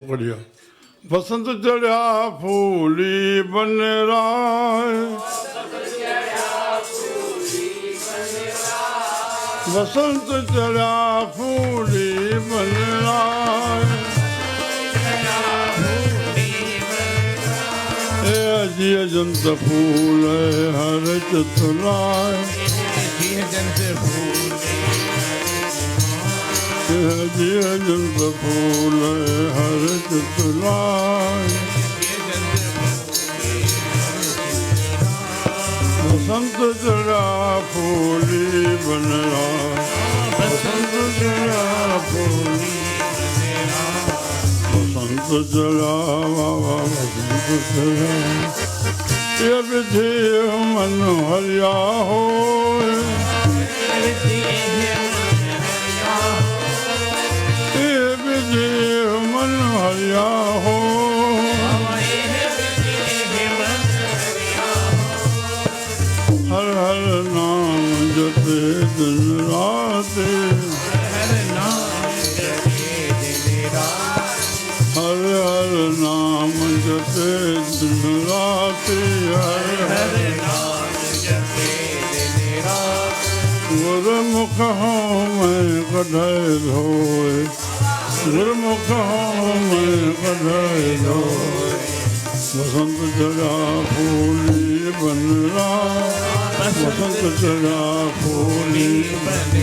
बढ़िया बसंत चढ़िया फूली बन राय बसंत चढ़िया फूली बन राय अजी अजंत फूल हर चतुराय अजी अजंत फूल हर चतुराय बसंत चढ़ा फूली बन राय बसंत चढ़ा फूली बसंत चढ़ा बाबा बसंत चढ़ा ये विधि मन हरिया हो मन हरिया हो हर हर नाम जपे दिन रात हर हर नाम जपे दिन रात गुरमुख हूँ मैं कढ़े धोए गुरमुख मैं कढ़ाई दो बसंत चढ़ा फूली बन बसंत चढ़ा फूली बन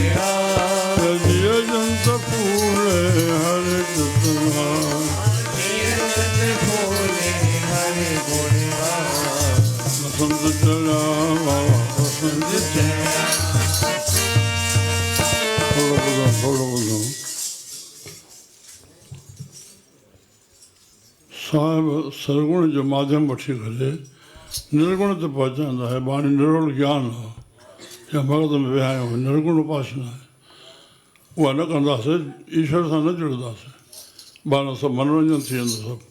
अजंत फूल हर चतुरा बसंत चढ़ा बसंत थोड़ा बोलो साहिब सरगुण जो माध्यम वठी करे निर्गुण ते पहुचाईंदा है बाणी निरोल ज्ञान आहे या भगत में विहायूं निर्गुण उपासना आहे उहा न कंदासीं ईश्वर सां न जुड़ंदासीं ॿार सभु मनोरंजन थी वेंदो सभु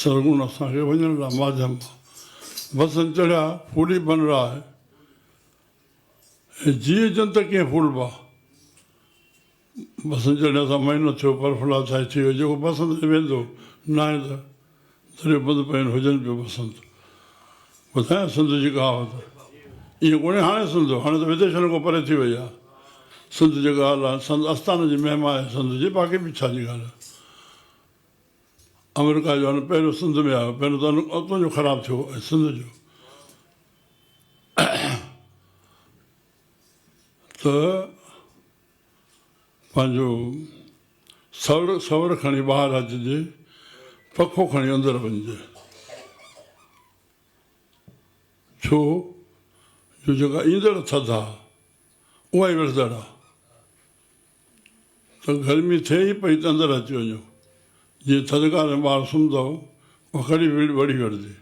सरगुण असांखे वञण लाइ माध्यम आहे बसंत चढ़िया फूली बन रहा है जीअ जंत कीअं फूलबा बसंत चढ़िया सां महीनो थियो परफुला छाहे थी वियो जेको बसंत वेंदो न आहे त दरियो बंदि पियूं हुजनि पियो बसंत ॿुधायां सिंध जी कहावत ईअं कोन्हे हाणे सिंध हाणे त विदेशनि खां परे थी वई आहे सिंध जी ॻाल्हि आहे संत आस्थान जी महिमा आहे सिंध जी बाक़ी बि छा जी ॻाल्हि आहे अमेरिका जो हाणे पहिरियों सिंध में आयो पहिरियों त उतां जो ख़राबु थियो ऐं सिंध जो त पंहिंजो सवर खणी ॿाहिरि अचिजे पखो खणी अंदरि वञिजे छो जो जेका ईंदड़ थधि आहे उहा ई विढ़ंदड़ आहे त गर्मी थिए ई पई त अंदरि अची वञो जीअं थधिकार में ॿार सुम्हंदो उहा कॾहिं वड़ी विढ़जे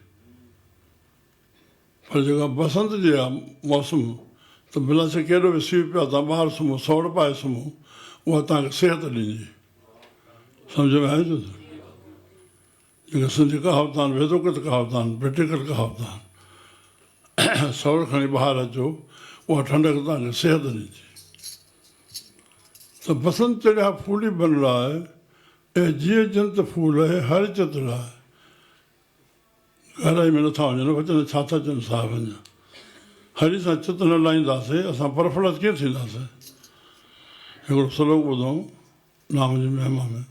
पर जेका बसंत जी आहे मौसम त भला से केॾो बि सीउ पियो आहे तव्हां ॿाहिरि सुम्हो सौड़ पाए सुम्हो उहा तव्हांखे सिहत ॾींदी सम्झ में आहे छो जेके सिंधी कहावत आहिनि वेदोगत कहावत आहिनि ब्रिटिकल कहावत आहिनि सौर खणी ॿाहिरि अचो उहा ठंडक तव्हांखे सिहत ॾींदी त बसंत चढ़िया फूली बन रहा है ऐं जीअ जंत फूल है हर चतुरा आहे गहराई में नथा वञनि वचन छा था चवनि साहिब अञा हरी सां चित न लाहींदासीं असां परफुलत कीअं थींदासीं हिकिड़ो श्लोक ॿुधऊं नाम जी महिमा में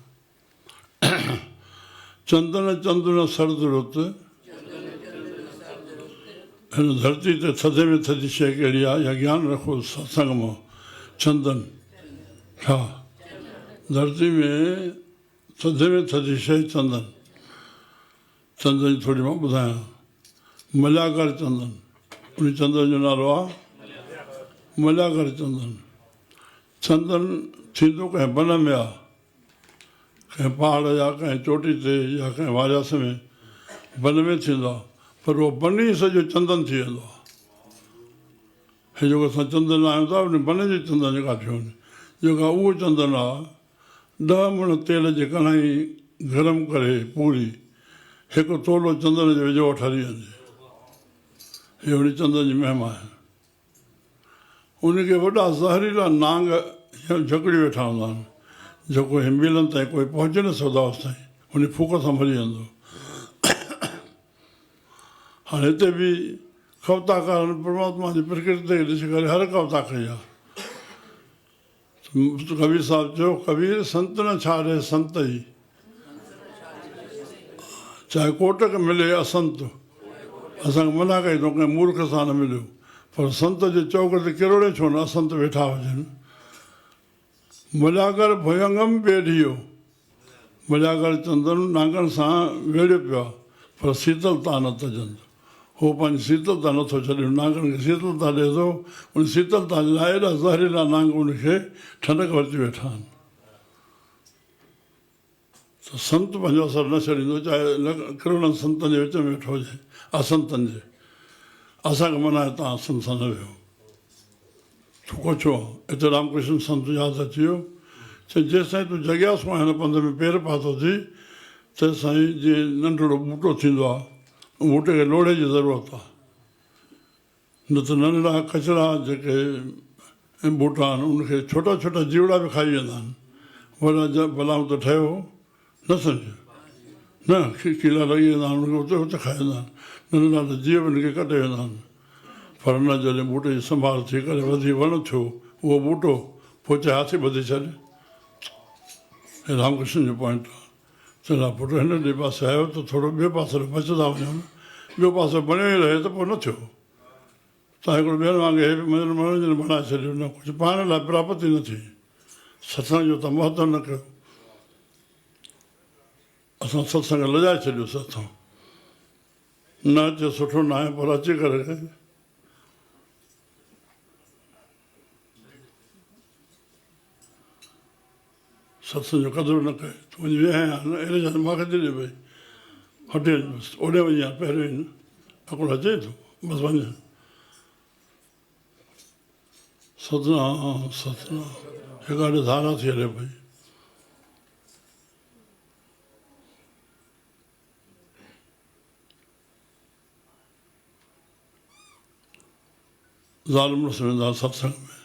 चंदन चंदन सर्द रुत हिन धरती ते थधे में थधी शइ कहिड़ी आहे या ज्ञान रखो सत्संग मां चंदन छा धरती में थधे में थधी शइ चंदन चंदन जी थोरी मां ॿुधायां मल्याकर चंदन उन चंदन जो नालो आहे मल्याकर चंदन चंदन थींदो कंहिं बन में आहे कंहिं पहाड़ या कंहिं चोटी ते या कंहिं वारियास में बन में थींदो आहे पर उहो बन ई सॼो चंदन थी वेंदो आहे हे जेको असां चंदन आहियूं था उन बन जी चंदन जेका थियो जेका उहो चंदन आहे 10 मण तेल जी कढ़ाई गरम करे पूरी हिकु तोलो चंदन जे वेझो ठरी वञे अहिड़ी चंदन जी महिमा आहे उनखे वॾा ज़हरीला नांग झकड़ी वेठा हूंदा आहिनि जेको हिमलन ताईं कोई पहुचे न सघंदा होसि ताईं हुन फूक सां मरी वेंदो। हाणे हिते बि कविताकारनि परमात्मा जी प्रकृति ते ॾिसी करे हर कविता कई आहे। कबीर साहिबु चयो, कबीर संत न छाड़े संत ई, चाहे कोटक मिले असंत, असांखे मना कई तो कंहिं मूर्ख सां न मिलियो, पर संत जे चौक ते किरोड़े छो न असंत वेठा हुजनि। मलियागर भुयंगम बेढ़ियो, मलियागर चंदन नांगनि सां वेड़ियो पियो आहे, पर शीतलता न तजंदो। हो पंहिंजी शीतलता नथो छॾे, नांगनि खे शीतलता ॾिए थो, उन शीतलता जे लाइ एॾा ज़हरीला नांग उनखे ठंडक वरिती वेठा आहिनि। त संत पंहिंजो असरु न छॾींदो, चाहे किरोड़नि संतनि जे विच में वेठो हुजे, असंतनि जे। असांखे मना आहे तव्हां संत सां न वेहो। छो छो हिते रामकृष्ण संत यादि अची वियो, चई जेसिताईं तूं जॻियासु हिन पंध में पेर पातो थी, तेसिताईं जीअं नंढिड़ो ॿूटो थींदो आहे, ॿूटे खे लोड़े जी ज़रूरत आहे। न त नंढड़ा कचरा जेके ॿूटा आहिनि उनखे छोटा छोटा जीवड़ा बि खाई वेंदा आहिनि। वॾा भलाऊं त ठहियो न सम्झो न, कीड़ा लॻी वेंदा आहिनि उनखे हुते हुते खाई वेंदा आहिनि, नंढड़ा त जीव बि उनखे कटे वेंदा आहिनि। पर न जॾहिं ॿूटे जी संभाल थी करे वधी वण थियो, उहो ॿूटो पोइ चाहे हाथी ॿधी छॾे। हे रामकृष्ण जो पॉइंट आहे। चवंदा पुटु हिन ॾे पासे आयो त थोरो ॿिए पासे बचंदा वञो न, ॿियो पासो बणियो ई रहे त पोइ न थियो। तव्हां हिकिड़ो ॿियनि वांगुरु हे बि मनोरंजन बणाए छॾियो, न कुझु पाण लाइ प्राप्ति न थी। सत्संग जो त महत्व न कयो, असां सत्संग लॼाए छॾियो। सत्संग न अचे सुठो न आहे, पर अची करे सत्संग जो क़दुरु न कयो। तूं वञी विया अहिड़े जा मूंखे थी ॾे भई हटे वञ, बसि ओॾे वञी आहे पहिरियों ई न हिकिड़ो अचे थो बसि वञ। सतनाम सतनाम हिकु धारा थी हले पई। ज़ाल मुड़ुस वेंदा सत्संग में,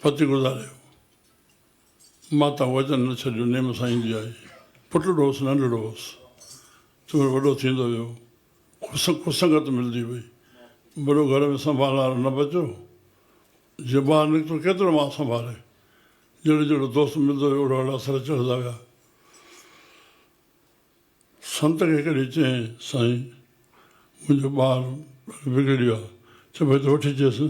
पति गुज़ारियो, माता वचन न छॾियो, नेम सां ईंदी आई। पुटड़ो होसि नंढड़ो होसि, चूर वॾो थींदो वियो, कुसंगत मिलंदी वई, वॾो घर में संभालण न बचियो। जीअं ॿाहिरि निकितो केतिरो मां संभाले, जहिड़ो जहिड़ो दोस्त मिलंदो हुयो ओड़ा ओड़ा असर चढ़ंदा विया। संत खे हिकिड़ी चयईं, साईं मुंहिंजो ॿारु बिगड़ियो आहे, चए भई त वठी अचेसि।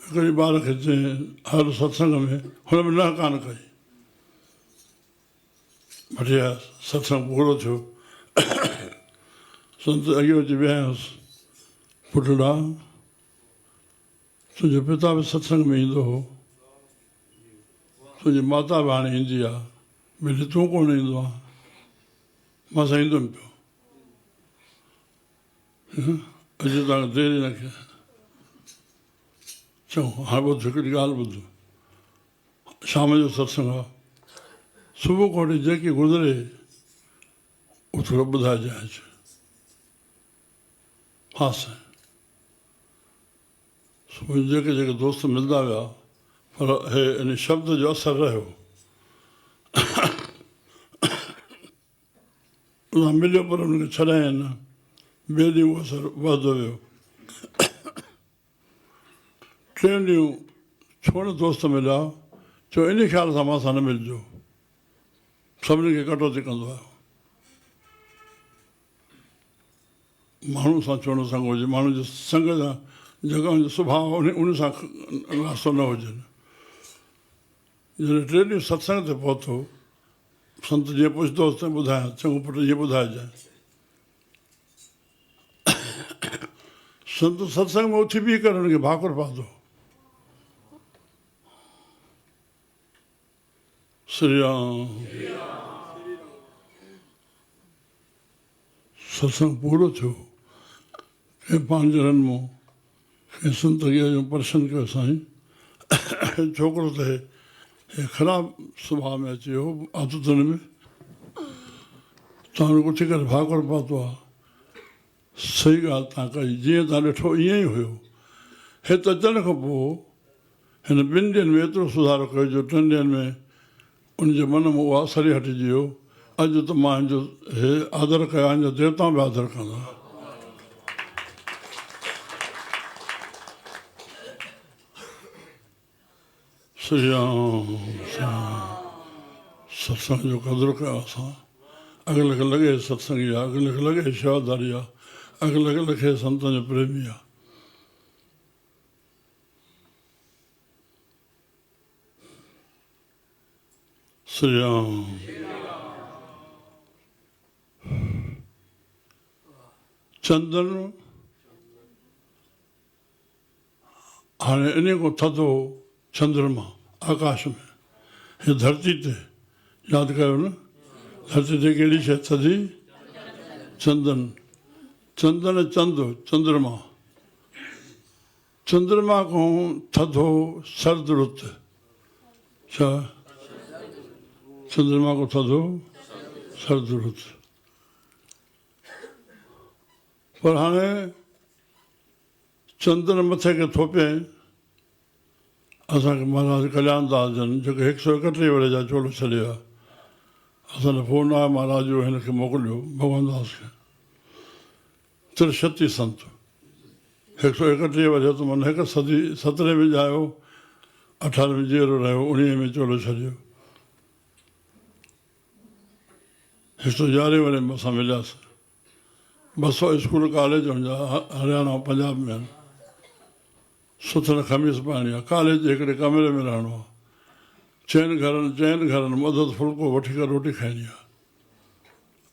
हिकिड़े ॿार खे चयईं हर सत्संग में, हुन में न कान कई, वठी आयसि, सत्संग पूरो थियो। संत अॻियो अची वियासीं, पुटड़ा तुंहिंजो पिता बि सत्संग में ईंदो हो, तुंहिंजी माता बि हाणे ईंदी आहे, भई तूं कोन ईंदो आहे, मां सां ईंदुमि पियो। अॼु तव्हांखे देरि न कया, चऊं हाणे ॿुध हिकिड़ी ॻाल्हि ॿुध, शाम जो सत्संग आहे, सुबुह खां वठी जेकी गुज़रे उहो थोरो ॿुधाइजांइ अचु। हा साईं। सुबुह जेके जेके दोस्त मिलंदा विया, पर हे इन शब्द जो असरु रहियो। उन मिलियो पर हुनखे छॾाए न, ॿिए ॾींहुं उहो असरु वधंदो वियो। टे ॾींहं छो न दोस्त मिलिया, चओ इन ख़्याल सां मां सां न मिलिजो, सभिनी खे कटौती कंदो आहे। माण्हू सां छो न संग हुजे, माण्हू जे संग जा जॻहियुनि जो सुभाउ उन सां रास्तो न हुजनि। जॾहिं टे ॾींहं सत्संग ते पहुतो, संत जीअं पुछंदोसि त ॿुधायां, चङो पुटु इहे ॿुधाइजांइ। संत सत्संग में उथी बीह करे हुनखे भाकुर पातो। श्री राम। सत्संग पूरो थियो, कंहिं पंहिंजे ॼणनि मां कंहिं संत जो प्रशन कयो, साईं छोकिरो त हे ख़राबु सुभाउ में अची वियो, आदतुनि में, तव्हां उथी करे भाकुर पातो आहे। सही ॻाल्हि तव्हां कई, जीअं तव्हां ॾिठो ईअं ई हुयो। हे त अचण खां पोइ हिन 2 ॾींहंनि में एतिरो सुधारो कयो जो 3 ॾींहंनि में उनजे मन में उहा असर ई हटिजी वियो। अॼु त मां हिनजो आदर कयो, हिनजा देवता बि आदर कंदा। श्री राम सत्संग जो क़दुरु कयो असां। अॻिले खे लॻे सत्संगी आहे, अॻिले खे लॻे शेवादारी आहे, अॻिले खे लॻे संतनि जो प्रेमी आहे। श्री राम। चंदन हाणे इन खां थधो चंद्रमा आकाश में, हीअ धरती ते यादि कयो न, धरती ते कहिड़ी शइ थधी? चंदन। चंदन चंद चंद्रमा, चंद्रमा खां थधो सर्द रुत। छा? चंद्रमा खां थधो सर्द रुत। पर हाणे चंदन मथे खे थोपे असांखे महाराज कल्याण दास जन, जेके 131 वर्ष जा चोलो छॾिया, असांजो फ़ोन आयो महाराज जो हिनखे मोकिलियो भगवान दास खे। त्रिशती संत 131 वर्ष त माना 1 सदी 17 में ॼायो, 18 में जीअरो रहियो, 19 में चोलो छॾियो। 111 वर्ष में असां मिलियासीं। 200 स्कूल कॉलेज हुनजा हरियाणा ऐं पंजाब में आहिनि। सुथण खमीस पाइणी आहे, कॉलेज जे हिकिड़े कमरे में रहणो आहे, 4 घरनि में अधु फुल्को वठी करे रोटी खाइणी आहे।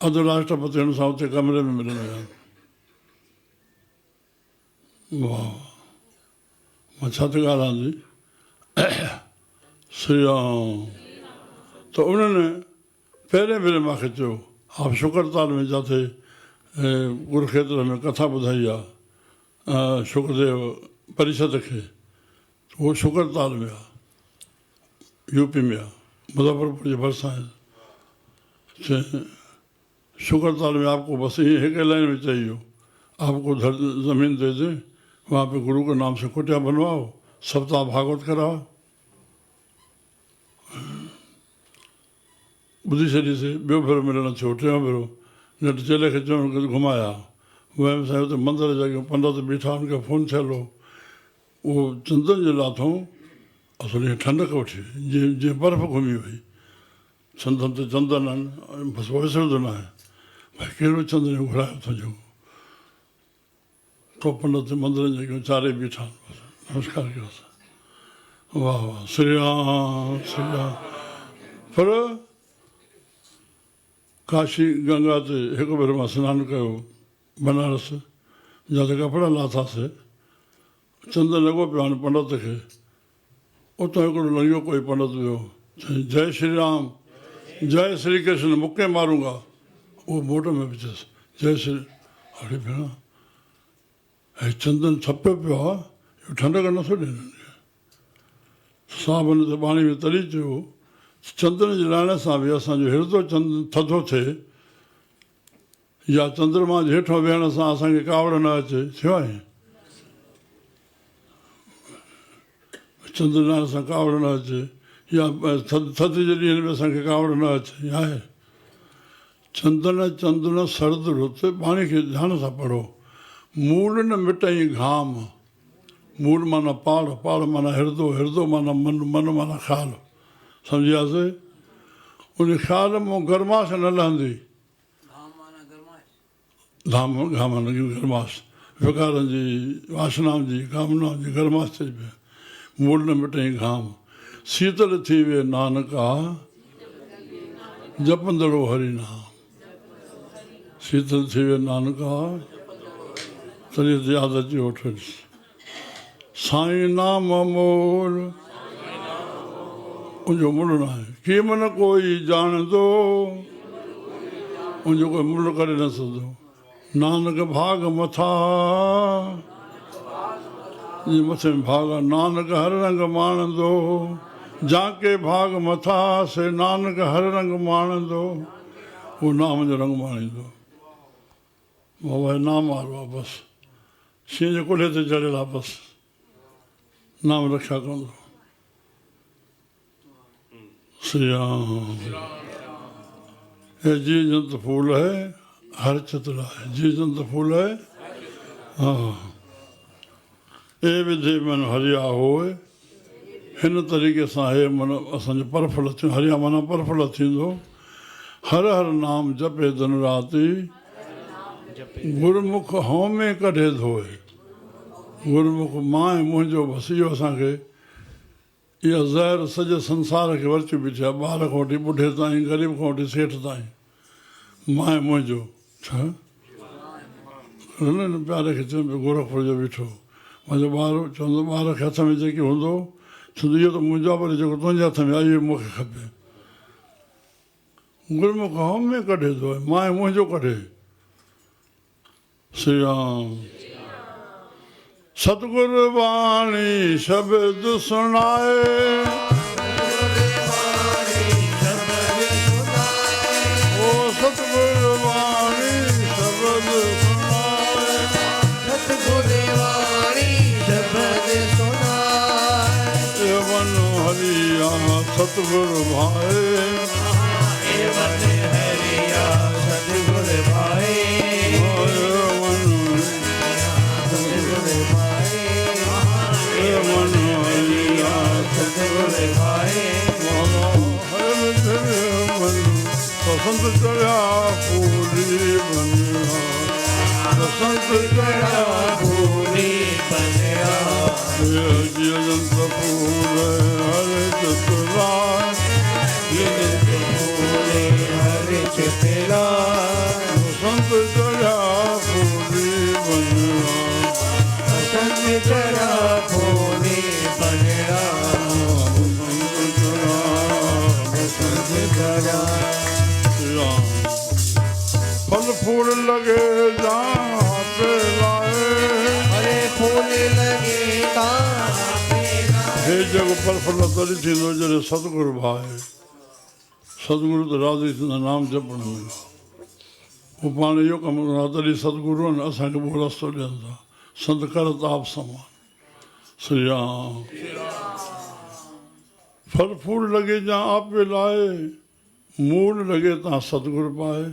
अधु राष्ट्रपतियुनि सां उते कमरे में मिलंदा आहिनि। वाह, मां छा थी ॻाल्हायां जी? श्री राम। त उन्हनि पहिरें भेरे मूंखे चयो, आप शुक्रताल में जिते कुरुक्षेत्र में कथा ॿुधाई आहे शुक्रदेव परिषद खे, उहो शुक्रताल में आहे, यूपी में आहे, मुज़फ्फरपुर जे भरिसां आहे। शुक्रताल में आपको बस ये एक लाइन में चाहिए, आपको ज़मीन दे दे, वहाँ पे गुरु के नाम से कुटिया बनवाओ, सप्ताह भागवत कराओ। ॿुधी छॾी से ॿियो भेरो मिलणु थियो, 3 भेरो न त चेले खे चवणु घुमाया। वयमि साईं हुते मंदर जा पंडित बीठा, हुनखे फ़ोन थियल हो। उहो चंदन जे लाथऊं असुल ईअं ठंडक वठी वई, जीअं बर्फ़ घुमी वई। चंदन ते चंदन आहिनि, बसि विसरंदो न आहे भई कहिड़ो चंदन घुरायो तुंहिंजो। तो पंडित मंदरनि जे चारे बीठा, नमस्कार कयोसीं। वाह वाह, श्री राम श्री राम। पर काशी गंगा ते हिकु भेरो मां सनानु कयो बनारस, जिते कपिड़ा लाथासीं, चंदन लॻो पियो हाणे पंडित खे। उतां हिकिड़ो लंघियो कोई पंडित वियो, चई जय श्री राम, जय श्री कृष्ण, मुके मारूंगा। उहो मोट में बि चयसि जय श्री। अरे भेण, हे चंदन छपियो पियो आहे, इहो ठंडक नथो ॾिए। साहब हुन ते पाणी में तरी चयो, चंदन जे लाइण सां बि असांजो हिरदो चंदन थधो थिए, या चंद्रमा जे हेठां वेहण सां असांखे कावड़ न अचे, थियो आहे? चंद्र लाइण सां कावड़ न अचे, या थधि जे ॾींहंनि में असांखे कावड़ न अचे, आहे? चंदन चंदन सर्द रुत, पाणी खे ध्यान सां पढ़ो। मूल न मिटई घाम, मूल माना पाड़, पाड़ माना हिरदो, हिरदो माना मन, मन माना ख़्याल। सम्झियासीं? उन ख़्याल मां गरमाश न लहंदी। धाम घाम गरमाश, विकारनि जी, वासनाउनि जी, कामनाउनि जी गरमाश थी पई। मूल न मिटई घाम, शीतल थी वे नानका, जपंदड़ो हरि नाम। शीतल थी वे नानका, तॾहिं यादि अची वठो। साईं नाम मोल उनजो मुल न आहे, कीअं मन कोई ॼाणंदो, उनजो कोई मुल करे न सघंदो। नानक भाग मथा, जे मथे में भाग आहे, नानक हर रंग माणंदो, जाके भाग मथा से नानक हर रंग माणंदो, उहो नाम जो रंग माणींदो। बाबा नाम वारो आहे बसि, शींहं जे कुल्हे ते चढ़ियल आहे बसि, नाम रक्षा कंदो। श्री राम। ये जीव जंत फूल है हर चतुरा है, जीव जंत फूल है। हाँ, ए विधि मन हरिया होए, हिन तरीक़े सां हे मन असांजो परफल थियो। हरिया माना परफल थींदो। हर हर नाम जपे दिन राति, गुरमुख हौमे कढे धोए। गुरमुख मां मुंहिंजो बसि इहो असांखे इहा ज़हर सॼे संसार खे वरची बीठी आहे, ॿार खां वठी ॿुढे ताईं, ग़रीब खां वठी सेठ ताईं। मां मुंहिंजो छा हिन प्यारे खे चवंदो गोरखपुर जो बीठो, मुंहिंजो ॿार चवंदो ॿार खे हथ में जेकी हूंदो चवंदो इहो त मुंहिंजो आहे, पर जेको तुंहिंजे हथ में आहे इहो मूंखे खपे। गुरमुख हौमे कढे थो, मां मुंहिंजो कढे। श्री राम। सतगुर वाणी शब्द सुनाए, ओ सतगुर वाणी शब्द सुनाए, सतगुर वाणी शब्द सुनाए। मन हरिया सतगुर भाए, मन हरिया सतगुर भाए। मन हरिया सतगुर भाए। बसंत चढ़ा फूली बनिया, बसंत चढ़ा फूली बनिया। जीव जंत फूल हरे चतुरा, हरे चितला। बसंत चढ़ा फूली बनिया, बसंत चढ़ा फूली बनिया। बसंत चढ़ा। फल फूल लगे जहाँ पे लाए, हरे फूल लगे हे जग परफल तरी थींदो जॾहिं सतगुरु भाए। सतगुरु त राज़ी थींदा नाम जपण में। हू पाण इहो कमु कंदा तॾहिं सतगुरू आहिनि असांखे उहो रस्तो ॾियनि था। संत कर ताप समान। श्री राम। फल फूल लगे जहाँ आपे लाए, मूल लगे तहाँ सतगुरु पाए।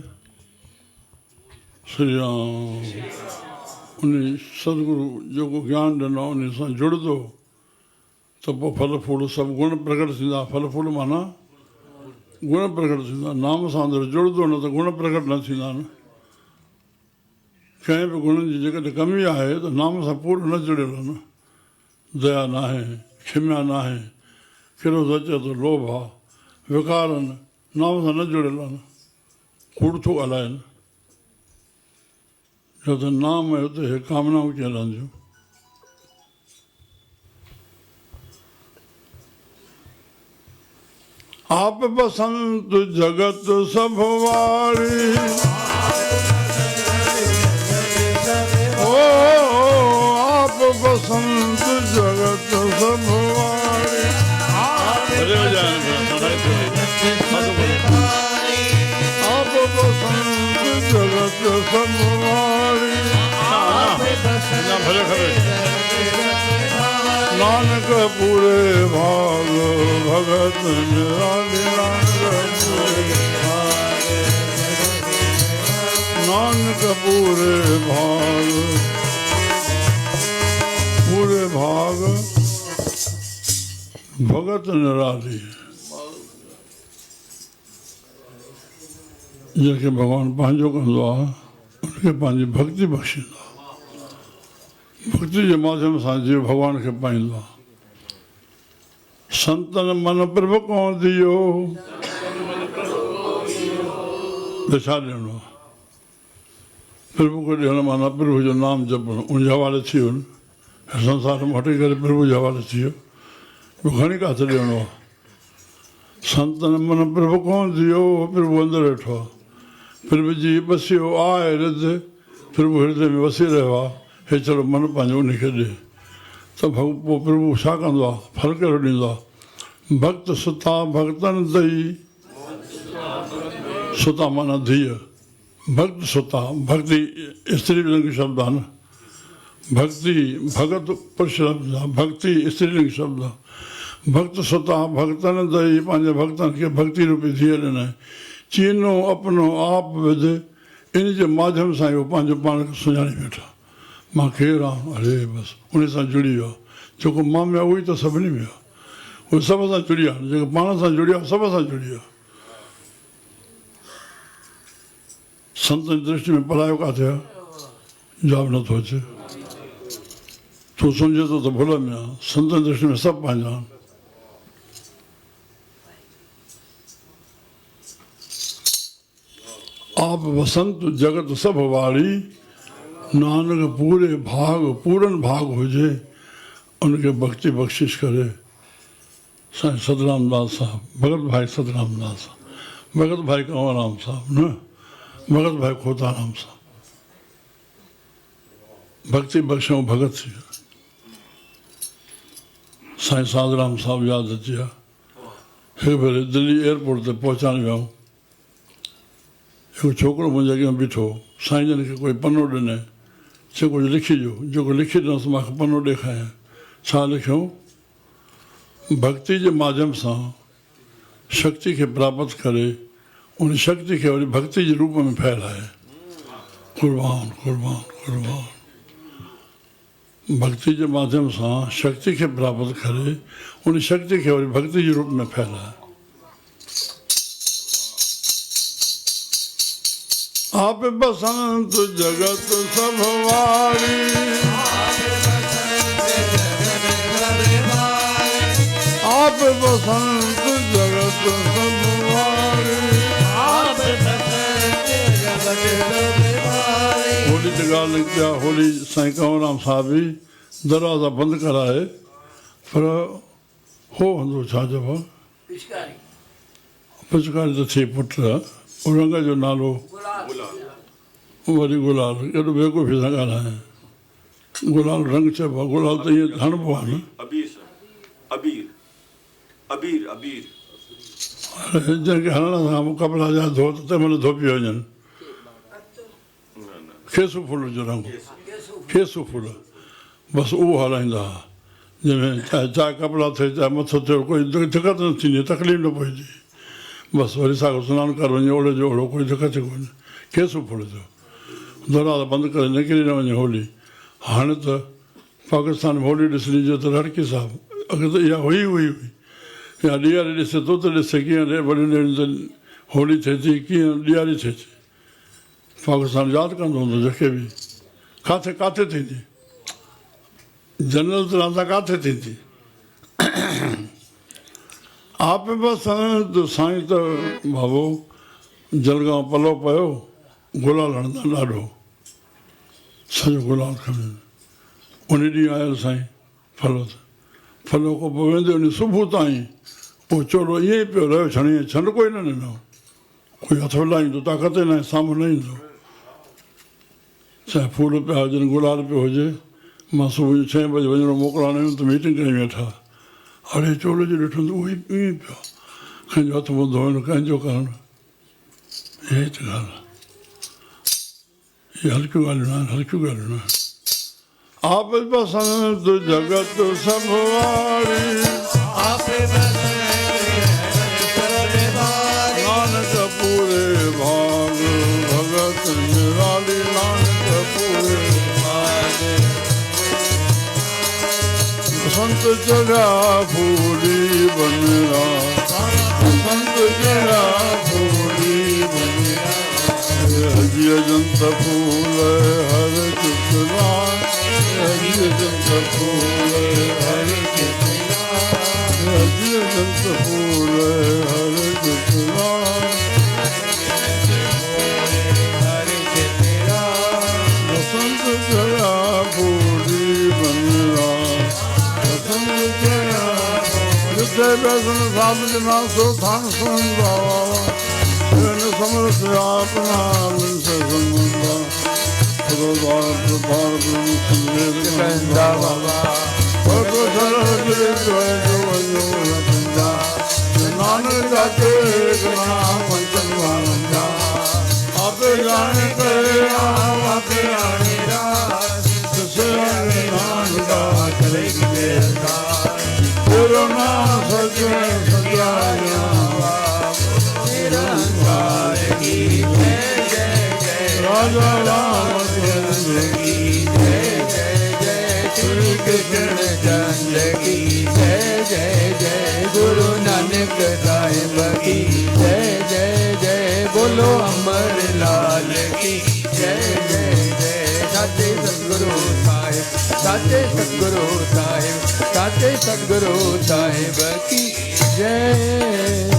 श्री राम। उन सतगुरु जेको ज्ञान ॾिनो उन सां जुड़ंदो त पोइ फल फूल सभु गुण प्रकट थींदा। फल फूल माना गुण प्रकट थींदा। नाम सां अंदरि जुड़ंदो न त गुण प्रकट न थींदा न। कंहिं बि गुणनि जी जेकॾहिं कमी आहे त नाम सां पूरो न जुड़ियल आहे न। दया न आहे, क्षम्या न आहे, कहिड़ो अचे थो लोभ आहे, विकार आहिनि, नाम सां न जुड़ियल आहे न। कूड़ थो ॻाल्हाए न। छो त नाम आहे हुते हे कामनाऊं कीअं रहंदियूं। आप बसंत जगत सब वारी, ओ आप बसंत जगत सब वारी। आप बसंत जगत सब वारी। नानक पूरे भाग भगत नानक पूरे भाग भगत निराली। जंहिंखे भॻवानु पंहिंजो कंदो आहे उनखे पंहिंजी भक्ति बख़्शींदो आहे। भक्ति जे माध्यम सां जीव भॻवान खे पाईंदो आहे। संतन मन प्रभ कोन दियो, त छा ॾियणो आहे? प्रभु खे ॾियणु माना प्रभु जो नाम जपणु, उनजे हवाले थी वियो न। संसार में हटी करे प्रभु जे हवाले थी वियो। ॿियो खणी किथे ॾियणो आहे? संतन मन प्रभु कोन दियो, प्रभु अंदरि वेठो आहे। प्रभु जी बसियो आहे हृदय, प्रभु हृदय में वसी रहियो आहे। हे चलो मन पंहिंजो उनखे ॾे त पोइ प्रभु छा कंदो आहे? फल कहिड़ो ॾींदो आहे? भक्त सुता भक्तनि दई, सुता माना धीअ, भक्त सुता, भक्ति स्त्रीलिंग शब्द आहे न। भक्ति भगत पुरुष शब्द आहे, भक्ति स्त्रीलिंग शब्द आहे। भक्त सता भक्तन दई पंहिंजे भक्तन खे भक्ति रूपी धीअ ॾिनई चीनो अपनो आप विध इन जे माध्यम सां इहो पंहिंजो पाण खे सुञाणे वेठा मां केरु आहियां अरे बसि उन सां जुड़ी वियो जेको मां में आहे उहो ई त सभिनी में आहे उहो सभ सां जुड़ी आहे जेको पाण सां जुड़ी आहे सभ सां जुड़ी आहे संतनि जी दृष्टि में पलायो किथे आहे जवाब नथो अचे तूं सम्झे थो त भुल में आहे संतनि जी दृष्टि में सभु पंहिंजा आहिनि आप वसंत जगत सब वारी नानक पूरे भाग पूरन भाग हुजे उनके भक्ति बख्शिश करे साईं सतराम दास साहब भगत भाई सतराम दास भगत भाई कंवरराम साहब न भगत भाई खोताराम साहब भक्ति बख्शो भगत थी साईं साधराम साहब यादि अची विया हिकु भेरे दिल्ली एयरपोर्ट ते पहुचाइण वियूं हिकु छोकिरो मुंहिंजे अॻियां बीठो साईं जन खे कोई पनो ॾिनई चए कुझु लिखी ॾियो जेको लिखी ॾिनोसि मूंखे पनो ॾेखारियईं छा लिखियो भक्ति जे माध्यम सां शक्ति खे प्राप्त करे उन शक्ति खे वरी भक्ति जे रूप में फैलाए कुर्बान कुर्बान कुर्बान भक्ति जे माध्यम सां शक्ति खे प्राप्त करे उन शक्ति खे वरी भक्ति जे रूप में फैलाए आप बसंत जगत सब वारी आप बसंत जगत सब वारी होली की ॻाल्हि न कया होली साईं कंवरराम साहब बि दरवाज़ा बंदि कराए पर हो हूंदो छा चइबो पिचकारी त थिए पुट रंग जो नालो वरी गुलाल एॾो बेवकूफ़ी सां ॻाल्हाए गुलाल रंग चइबो आहे गुलाल त ईअं हणिबो आहे न जंहिंखे हणण सां कपिड़ा जा धो त तंहिं महिल धोपी वञनि खेसू फुल जो रंग खेसू फुल बसि उहो हलाईंदा हुआ जंहिंमें चाहे कपिड़ा थिए चाहे मथो थियो कोई दिक़त न थींदी तकलीफ़ न पवंदी बसि वरी साॻियो सनानु कर वञे ओड़े जो ओड़ो कोई दिक़त कोन्हे खेसू फुल जो दरवाज़ा बंदि करे निकिरी न वञे होली हाणे त पाकिस्तान में होली ॾिसणी जो त रड़की साहब अॻे त इहा हुई या ॾियारी ॾिसे तो त ॾिसे कीअं वॾियुनि ॾींहंनि ते होली थिए थी कीअं ॾियारी थिए थी पाकिस्तान यादि कंदो हूंदो जेके बि किथे किथे थींदी जनरल रांदा किथे थींदी आप बसंत साईं त भाऊ जलगांव पलो पियो गुलाल हणंदा ॾाढो सॼो गुलाल खणी उन ॾींहुं आयल साईं फलो ते फलो खां पोइ वेंदे वञी सुबुह ताईं पोइ चोलो ईअं ई पियो रहियो छणी छंड कोई न ॾिनो कोई हथ लाहींदो ताक़त न आहे साम्हूं न ईंदो चाहे फूल पिया हुजनि गुलाल पियो हुजे मां सुबुह जो 6 बजे वञिणो मोकिलाइणो हुयुमि त मीटिंग करे वेठा अड़े चोले जो ॾिठो त उहो ई ईअं पियो कंहिंजो हथ मुंहुं धोइणु कंहिंजो करणु इहा ई त ॻाल्हि आहे इहे हल्कियूं ॻाल्हियूं न आहिनि हल्कियूं ॻाल्हियूं न आहिनि आप बसंत जगत सब वारी नानक पूरे भाग भगत निराली नानक पूरे बसंत चढ़ा फूली बनरा बसंत चढ़ा फूली बनरा हजिय जंत फूल हर चितला हजिय जंत फूल हर चितला हजिय जंत फूल हर चितला बसंत चढ़ा फूली बनरा बसंत चढ़ा जिथे बैसन साध जना सो थान सुन बाबा समर्थ अपना से संबंधा भारत भारत कंदा बाबा नानक जाते पंचन वाला आप जाने आप नानका चले तेरो नाम राजा रामचंद्र की जय जय जय श्री कृष्ण चंद्र की जय जय जय गुरु नानक साहिब की जय जय जय बोलो अमर लाल की जय जय जय साचे सतगुरु साहिब साचे सतगुरु साहिब साचे सतगुरु साहिब की जय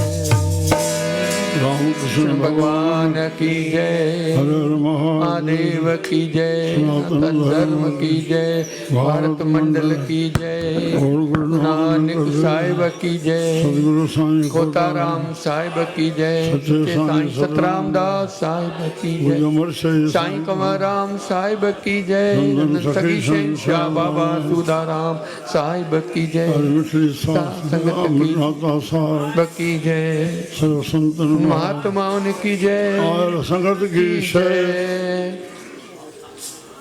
रामकृष्ण भगवान की जय हर हर महादेव महादेव की जय सनातन धर्म की जय भारत मंडल की जय और गुरु नानक साहिब की जय सदगुरु साईं खोताराम साहिब की जय सच्चे साईं साईं सतराम दास साहिब की गुरु जय अमर शहीद साईं कंवरराम साहिब की जय नंदन सखी सखी शहंशाह बाबा सुधाराम साहिब की जय मिठली संगत की अमरनाथा साहब की जय सर्व संतन महात्माओं की जय और संगत की शय जय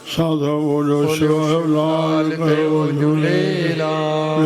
साधु बोलो शिवाय लाल लाल कयो झूलेलाल